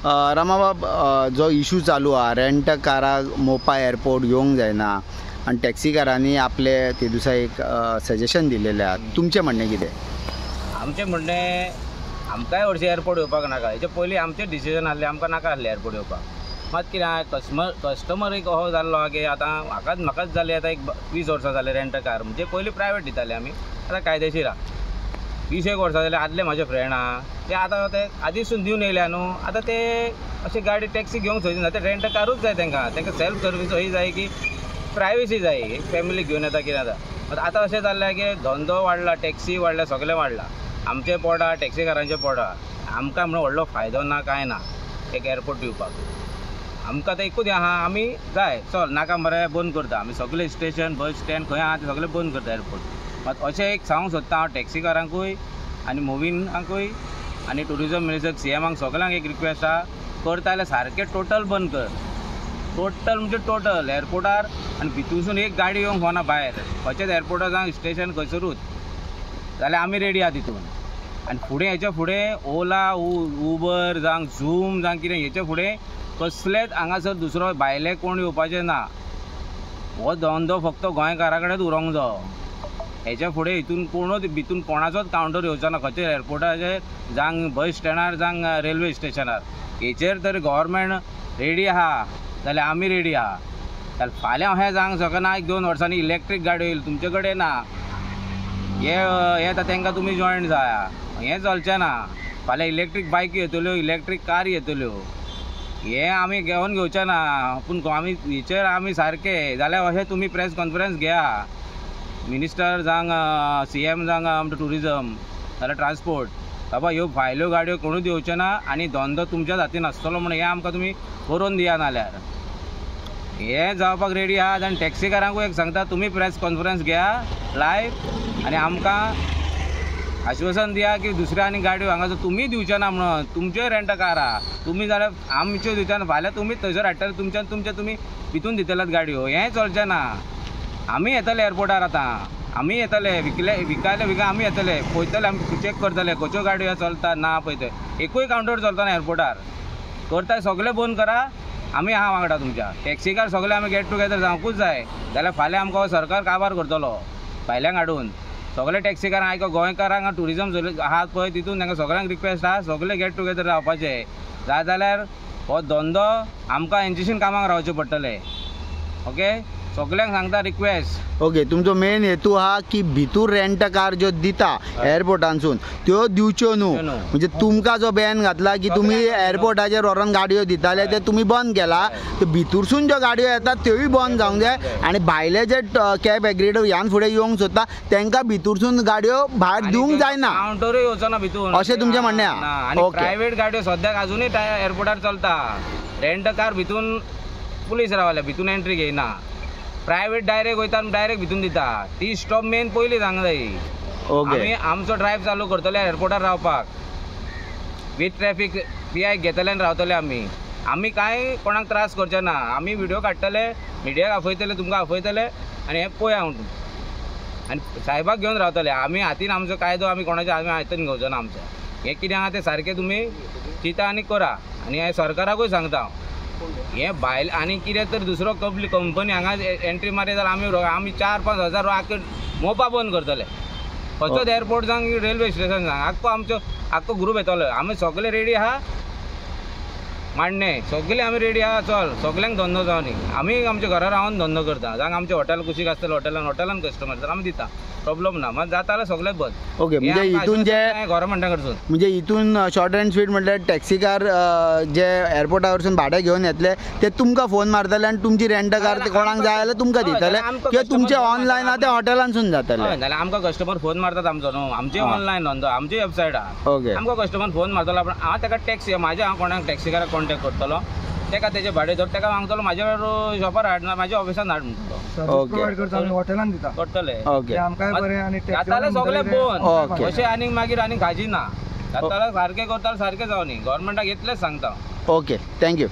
रामाबाब, जो इशू चालू हा रेंट काराक मोपा एअरपोर्ट येवंक जायना आणि टॅक्सी कारांनी आपले ते दिसा एक सजेशन दिलेले आहा, तुमचें म्हणणें कितें? आमचें म्हणणें आमकांय हरशीं एअरपोर्ट येवपाक नाका. हेचे पयलीं आमचें डिसिजन आसलें आमकां नाका आसलें एअरपोर्ट येवपाक. मात कितें कस्टमर एक असो जाल्लो की आतां म्हाकाच जालें आतां एक 20 वर्सां जालें रेंट कार. म्हणजे पयलीं प्रायवेट दिताले आमी, आतां कायदेशीर आहा. 20 वर्सां जालें. आदले म्हाजे फ्रेंड आहा ते आतां ते आदीसून दिवन येयल्या न्हू. आतां ते अशी गाडी टॅक्सी घेवंक सोदिना, ते रेंट कारूच जाय तांकां सेल्फ सर्वीस ही जाय की प्रायवेसी जाय. एक फॅमिली घेवन येता कितें जाता. आतां अशें जाल्लें की धंदो वाडला, टॅक्सी वाडल्या, सगळें वाडला. आमचें पोडा टॅक्सी कारांचें पोडा. आमकां म्हणून व्हडलो फायदो ना कांय ना एक एअरपोर्ट दिवपाक. आमकां आतां एकूच आहा, आमी जाय चल नाका मरे बंद करता. आमी सगळे स्टेशन बस स्टँड खंय आहा ते सगळें बंद करता एअरपोर्ट. मात अशें एक सांगूंक सोदता हांव टॅक्सीकारांकूय आनी मुवींकांकूय आनी टुरिजम मिनिस्टर CMांक सगळ्यांक एक रिक्वेस्ट आहा, करता जाल्यार सारकें टोटल बंद कर. टोटल म्हणजे टोटल एअरपोर्टार आनी भितूरसून एक गाडी येवंक फावना भायर. खंयचेच एअरपोर्टार जावं स्टेशन खंयसरूच जाल्यार आमी रेडी आहा तितून. आनी फुडें हेच्या फुडें ओला उबर जावं झूम जावं कितें हेचे फुडें कसलेच हांगासर दुसरो भायले कोण येवपाचे ना. हो धंदो फक्त गोंयकारा कडेनच उरोंक जायो. हेच्या फुडें हितून कोणूच भितून कोणाचोच कावंटर येवचो ना. खंयच्या एअरपोर्टाचेर जावं बस स्टँडार जावं रेल्वे स्टेशनार. हेचेर तर गव्हर्मेंट रेडी आहा जाल्यार आमी रेडी आहा. जाल्यार फाल्यां अशें जावंक शकना 1-2 वर्सांनी इलेक्ट्रीक गाडयो येयल्यो तुमचे कडेन ना. हे येता तांकां तुमी जॉयन जाया. हें चलचें ना. फाल्यां इलेक्ट्रीक बायक येतल्यो, इलेक्ट्रीक कार येतल्यो. हें आमी घेवचें ना. पूण आमी हेचेर आमी सारके जाल्यार अशें तुमी प्रेस कॉन्फरन्स घेया. मिनिस्टर जावं CM जावं आमचो टुरिजम जाल्यार ट्रान्सपोर्ट, बाबा ह्यो भायल्यो गाडयो कोणूच येवच्यो ना आनी धंदो तुमच्याच हातीन आसतलो म्हणून हें आमकां तुमी बरोवन दिया. नाल्यार हें जावपाक रेडी आहा. आनी टॅक्सीकारांकूय एक सांगता, तुमी प्रेस कॉन्फरन्स घेया लायव्ह आनी आमकां आश्वासन दिया की दुसऱ्या आनी गाडयो हांगासर तुमी दिवचे ना म्हणून. तुमच्योय रेंट कार आहा, तुमी जाल्यार आमच्यो दिवचे ना. फाल्यां तुमीच थंयसर हाडटले तुमचे तुमी भितून दितल्यात गाडयो. हें चलचें ना. आमी येतले एअरपोर्टार आतां. आमी येतले विकायले आमी येतले पळयतले, आमी चॅक करतले खंयच्यो गाडयो चलता ना पळय ते. एकूय कावंटर चलता ना एअरपोर्टार. करता सगळें बंद करा. आमी आहा वांगडा तुमच्या. टॅक्सीकार सगळे आमी गेट टुगेदर जावंकूच जाय. जाल्यार फाल्यां आमकां सरकार काबार करतलो भायल्यांक हाडून. सगळे टॅक्सीकार आयको गोंयकारांक टुरिजम आहात पळय तितून तांकां सगळ्यांक रिक्वेस्ट आहा, सगळे गेट टुगेदर रावपाचे. जाय जाल्यार हो धंदो आमकां हेंचेशीन कामाक रावचें पडटलें. ओके, सगळ्यांक सांगता रिक्वेस्ट. ओके, तुमचो मेन हेतू हा की भितूर रेंट कार ज्यो दिता एअरपोर्टांसून त्यो दिवच्यो न्हू. म्हणजे तुमकां जो बॅन घातला की तुमी एअरपोर्टाचेर व्हरोन गाडयो दिताले ते तुमी बंद केला. भितूरसून ज्यो गाडयो येतात त्योय बंद जावंक जाय. आनी भायले जे कॅब एग्रीडर ह्यान फुडें येवंक सोदता तांकां भितूरसून गाडयो भायर दिवंक जायना. कावंटरूय येवचो ना भितून अशें तुमचें म्हणणें आहा. आनी प्रायवेट गाडयो सद्याक अजुनूय एअरपोर्टार चलता. रेंट कार भितून पुलीस रावल्या, भितून एंट्री घेयना. प्रायवेट डायरेक्ट वयता आनी डायरेक्ट भितून दिता. ती स्टॉप मेन पयलीं सांगूंक जाय. आमी आमचो ड्रायव्ह चालू करतले एअरपोर्टार रावपाक. वीथ ट्रॅफिक PI घेतले आनी रावतले आमी. आमी कांय कोणाक त्रास करचे ना. आमी व्हिडिओ काडटले, मिडियाक आपयतले, तुमकां आपयतले आनी हें पळया म्हणून आनी साहेबाक घेवन रावतले. आमी हातीन आमचो कायदो आमी कोणाच्या आमी हातीन घेवचो ना. आमचें हें कितें आहा तें सारकें तुमी चिंता आनी करा. आनी हें सरकाराकूय सांगता हें भायल आनी कितें तर दुसरो कंपनी हांगा एंट्री मारी जाल्यार आमी 4-5 हजार आख्खे मोपा बंद करतले. खंयचोच एअरपोर्ट जावं रेल्वे स्टेशन जावं आख्खो ग्रूप येतलो. आमी सगळे रेडी आहा मांडणे. सगळे आमी रेडी आहा. चल सगळ्यांक धंदो जावं न्ही. आमी आमच्या घरा रावन धंदो करता. जावं आमच्या हॉटेल कुशीक आसतले हॉटेलान कस्टमर तर आमी दिता. प्रॉब्लेम ना. मात जाता जाल्यार सगळें बंद. ओके, म्हणजे हितून जे गव्हर्मेंटा कडसून म्हणजे हितून शॉर्ट अँड स्वीट म्हटल्यार टॅक्सीकार जे एअरपोर्टा वरसून भाडें घेवन येतले ते तुमकां फोन मारतले आनी तुमची रेंट कार कोणाक जाय जाल्यार तुमकां दितले किंवा तुमचे ऑनलायन आहा ते हॉटेलांसून जातले. जाल्यार आमकां कस्टमर फोन मारतात आमचो न्हू. आमचे ऑनलायन धंदो आमची वेबसायट आहा. ओके, आमकां कस्टमर फोन मारतलो. हांव ताका टॅक्सी हांव कोणाक टॅक्सीकाराक कॉन्टॅक्ट करतलो. ताका तेजे भाडें धर ताका सांगतलो म्हाज्या शॉपार हाडना, म्हाज्या ऑफिसान हाड म्हणटलो. ओके, हॉटेलान दिता करतले. ओके, जाताले सगळे बंद. अशें आनीक मागीर आनीक खाजी ना. जाताले सारकें करताले सारकें जावं न्ही. गव्हर्मेंटाक इतलेंच सांगता. Okay, thank you.